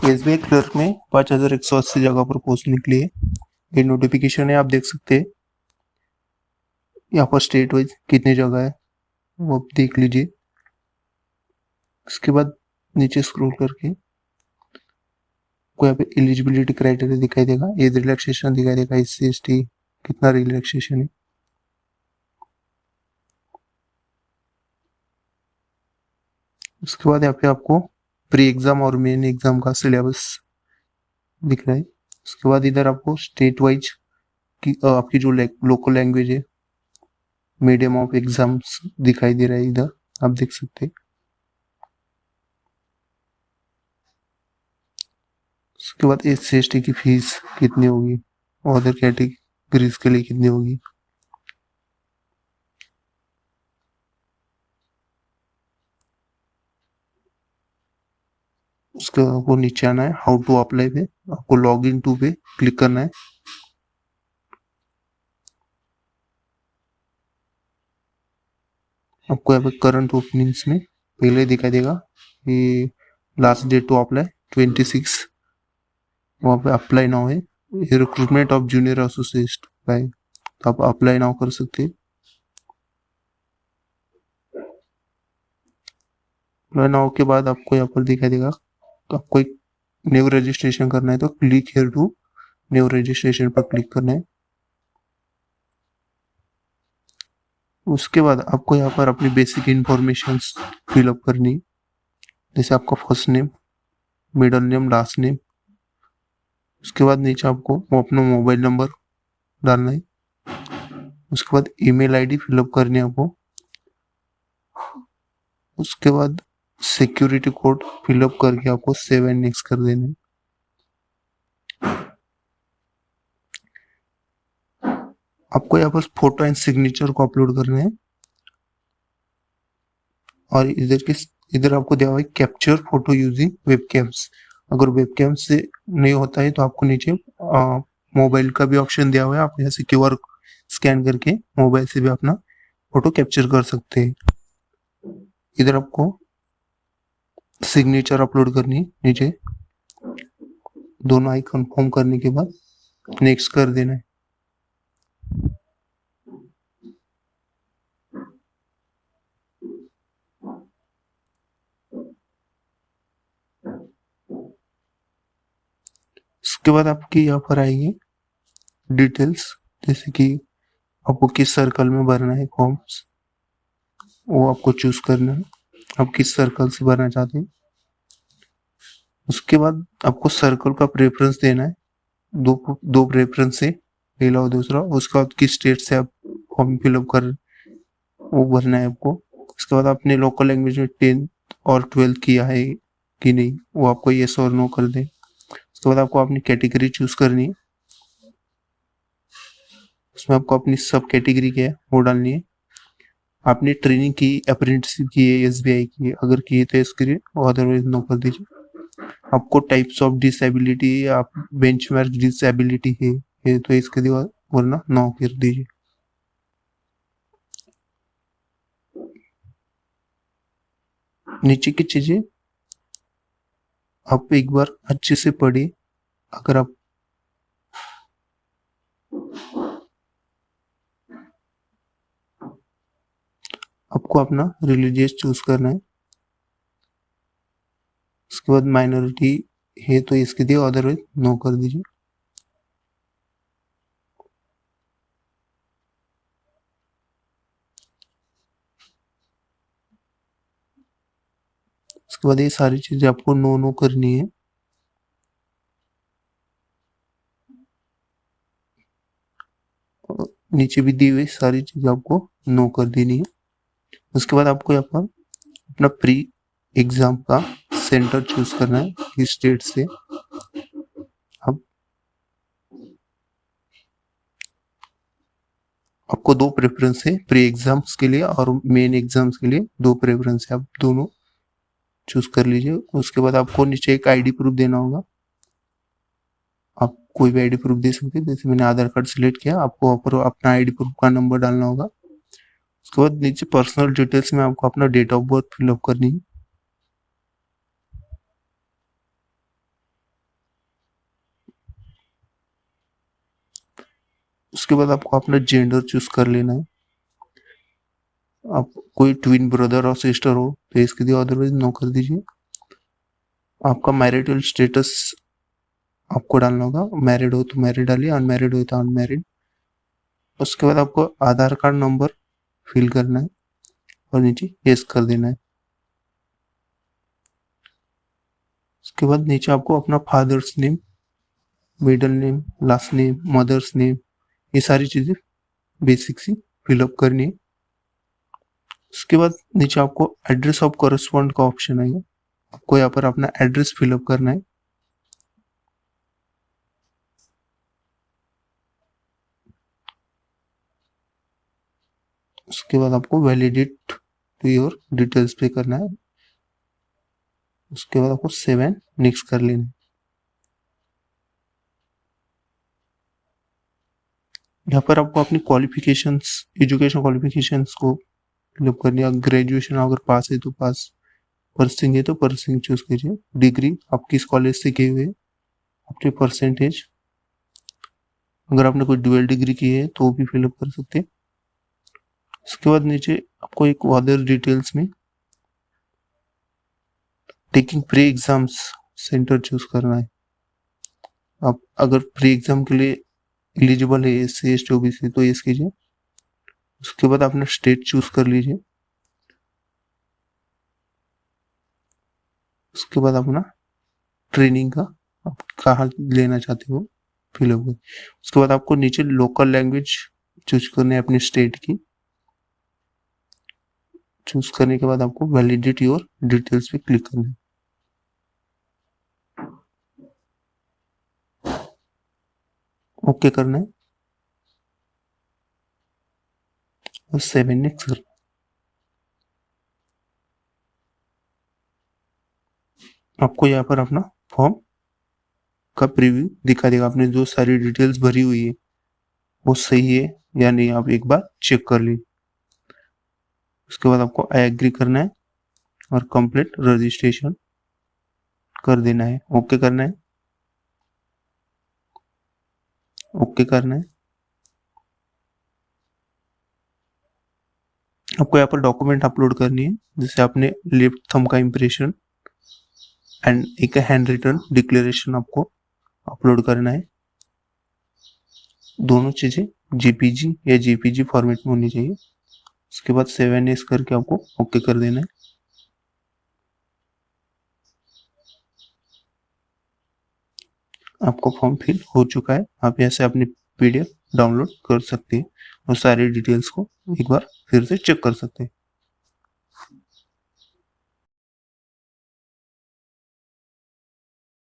SBI clerk में 5180 जगह पर पहुंचने के लिए ये नोटिफिकेशन है, आप देख सकते हैं। यहाँ पर स्टेट वाइज कितनी जगह है वो आप देख लीजिए। उसके बाद नीचे स्क्रॉल करके को यहाँ पे एलिजिबिलिटी क्राइटेरिया दिखाई देगा, एज रिलैक्सेशन दिखाई देगा, एससी एसटी कितना रिलैक्सेशन है। उसके बाद यहाँ पे आपको प्री एग्जाम और मेन एग्जाम का सिलेबस दिख रहा है। उसके बाद इधर आपको स्टेट वाइज की आपकी जो लोकल लैंग्वेज है, मीडियम ऑफ एग्जाम्स दिखाई दे रहा है, इधर आप देख सकते हैं। उसके बाद एससी एसटी की फीस कितनी होगी और अदर कैटेगरीज के लिए कितनी होगी। उसके बाद आपको नीचे आना है, हाउ टू अप्लाई पे आपको लॉग इन टू पे क्लिक करना है। आपको यहाँ पे करंट ओपनिंग्स में पहले दिखाई देगा कि लास्ट डेट टू अप्लाई 26, वहाँ पे अप्लाई नाउ है। रिक्रूटमेंट ऑफ जूनियर एसोसिएट है, तो आप अप्लाई नाउ कर सकते हैं। अप्लाई नाउ के बाद आपको यहाँ पर दिखाई देगा, तो आपको एक न्यू रजिस्ट्रेशन करना है, तो click here to new registration पर क्लिक करना है। उसके बाद आपको यहाँ पर अपनी बेसिक इंफॉर्मेशन फिलअप करनी है, जैसे आपका first name, middle name, last name. उसके बाद नीचे आपको वो अपना मोबाइल नंबर डालना है। उसके बाद ईमेल आईडी फिलअप करनी है आपको। उसके बाद सिक्योरिटी कोड फिलअप करके आपको सेव एंड नेक्स्ट कर देना है। आपको यहाँ पर फोटो एंड सिग्नेचर को अपलोड करना है, और इधर आपको दिया हुआ है कैप्चर फोटो यूजिंग वेबकैम्स। अगर वेबकैम से नहीं होता है तो आपको नीचे मोबाइल का भी ऑप्शन दिया हुआ है, आप यहाँ से क्यूआर स्कैन करके मोबाइल से भी अपना फोटो कैप्चर कर सकते हैं। इधर आपको सिग्नेचर अपलोड करनी है, नीचे दोनों आई कंफर्म करने के बाद नेक्स्ट कर देना है। उसके बाद आपकी यहाँ पर आएगी डिटेल्स, जैसे कि आपको किस सर्कल में भरना है फॉर्म्स, वो आपको चूज करना है, आप किस सर्कल से भरना चाहते हैं। उसके बाद आपको सर्कल का प्रेफरेंस देना है, दो प्रेफरेंस है, पहला और दूसरा। उसके बाद किस स्टेट से आप फॉर्म फिलअप कर वो भरना है आपको। उसके बाद आपने लोकल लैंग्वेज में 10th और 12th किया है कि नहीं, वो आपको येस और नो कर दें। उसके बाद आपको अपनी कैटेगरी चूज करनी है, उसमें आपको अपनी सब कैटेगरी क्या है वो डालनी है। आपने ट्रेनिंग की, अप्रेंटिसशिप की है, एसबीआई की है, अगर की है तो इसके लिए, अदरवाइज नो कर दीजिए। आपको टाइप्स ऑफ डिसेबिलिटी, आप बेंचमार्क डिसेबिलिटी है तो इसके लिए, वरना नो कर दीजिए। नीचे की चीजें आप एक बार अच्छे से पढ़िए। अगर आप आपको अपना रिलीजियस चूज करना है। उसके बाद माइनॉरिटी है तो इसके लिए, अदरवाइज नो कर दीजिए। उसके बाद ये सारी चीजें आपको नो नो करनी है। नीचे भी दी हुई सारी चीजें आपको नो कर देनी है। उसके बाद आपको यहाँ पर अपना प्री एग्जाम का सेंटर चूज करना है, किस स्टेट से। अब आपको दो प्रेफरेंस है, प्री एग्जाम्स के लिए और मेन एग्जाम्स के लिए दो प्रेफरेंस है, आप दोनों चूज कर लीजिए। उसके बाद आपको नीचे एक आईडी प्रूफ देना होगा, आप कोई भी आईडी प्रूफ दे सकते हैं, जैसे मैंने आधार कार्ड सिलेक्ट किया, आपको ऊपर अपना आईडी प्रूफ का नंबर डालना होगा। उसके बाद नीचे पर्सनल डिटेल्स में आपको अपना डेट ऑफ बर्थ फिलअप करनी है। उसके बाद आपको अपना जेंडर चूज कर लेना है। आप कोई ट्विन ब्रदर और सिस्टर हो तो इसके लिए, अदरवाइज नो कर दीजिए। आपका मैरिटल स्टेटस आपको डालना होगा, मैरिड हो तो मैरिड डालिए, अनमैरिड हो तो अनमैरिड। उसके बाद आपको आधार कार्ड नंबर फिल करना है और नीचे यस कर देना है। उसके बाद नीचे आपको अपना father's name, middle name, last name, mother's name, ये सारी चीजें बेसिक सी फिलअप करनी है। उसके बाद नीचे आपको एड्रेस ऑफ कॉरेस्पॉन्ड का ऑप्शन आएगा, आपको यहाँ पर अपना एड्रेस फिलअप करना है। उसके बाद आपको वैलिडेट टू योर डिटेल्स पे करना है। उसके बाद आपको सेव एंड नेक्स्ट कर लेना है। यहाँ पर आपको अपनी क्वालिफिकेशंस, एजुकेशन क्वालिफिकेशंस को फिलअप करनी है। ग्रेजुएशन अगर पास है तो पास, पर्सिंग है तो पर्सिंग चूज कीजिए। डिग्री आप किस कॉलेज से किए हुए, आपके परसेंटेज, अगर आपने कोई डुअल डिग्री की है तो वो भी फिलअप कर सकते हैं। उसके बाद नीचे आपको एक अदर डिटेल्स में taking pre exams centre choose करना है। आप अगर प्री एग्जाम के लिए एलिजिबल है, SC ST OBC, तो यस कीजिए। उसके बाद अपना स्टेट चूज कर लीजिए। उसके बाद अपना ट्रेनिंग का आप कहाँ लेना चाहते हो फिलअप कर। उसके बाद आपको नीचे लोकल लैंग्वेज चूज करनी है अपनी स्टेट की। चूज करने के बाद आपको वैलिडेट योर डिटेल्स पे क्लिक करना है। ओके करना है और सेव एंड नेक्स्ट करना है। आपको यहाँ पर अपना फॉर्म का प्रीव्यू दिखा देगा। आपने जो सारी डिटेल्स भरी हुई है वो सही है या नहीं, आप एक बार चेक कर लीजिए। उसके बाद आपको आई एग्री करना है और कंप्लीट रजिस्ट्रेशन कर देना है। ओके करना है, ओके करना है। आपको यहाँ पर डॉक्यूमेंट अपलोड करनी है, जैसे आपने लेफ्ट थंब का इम्प्रेशन एंड एक हैंड रिटन डिक्लेरेशन आपको अपलोड करना है। दोनों चीजें JPG या JPG फॉर्मेट में होनी चाहिए। उसके बाद 7S करके आपको ओके कर देना है। आपको फॉर्म फिल हो चुका है। आप यहाँ से अपनी PDF डाउनलोड कर सकते हैं और सारी डिटेल्स को एक बार फिर से चेक कर सकते हैं।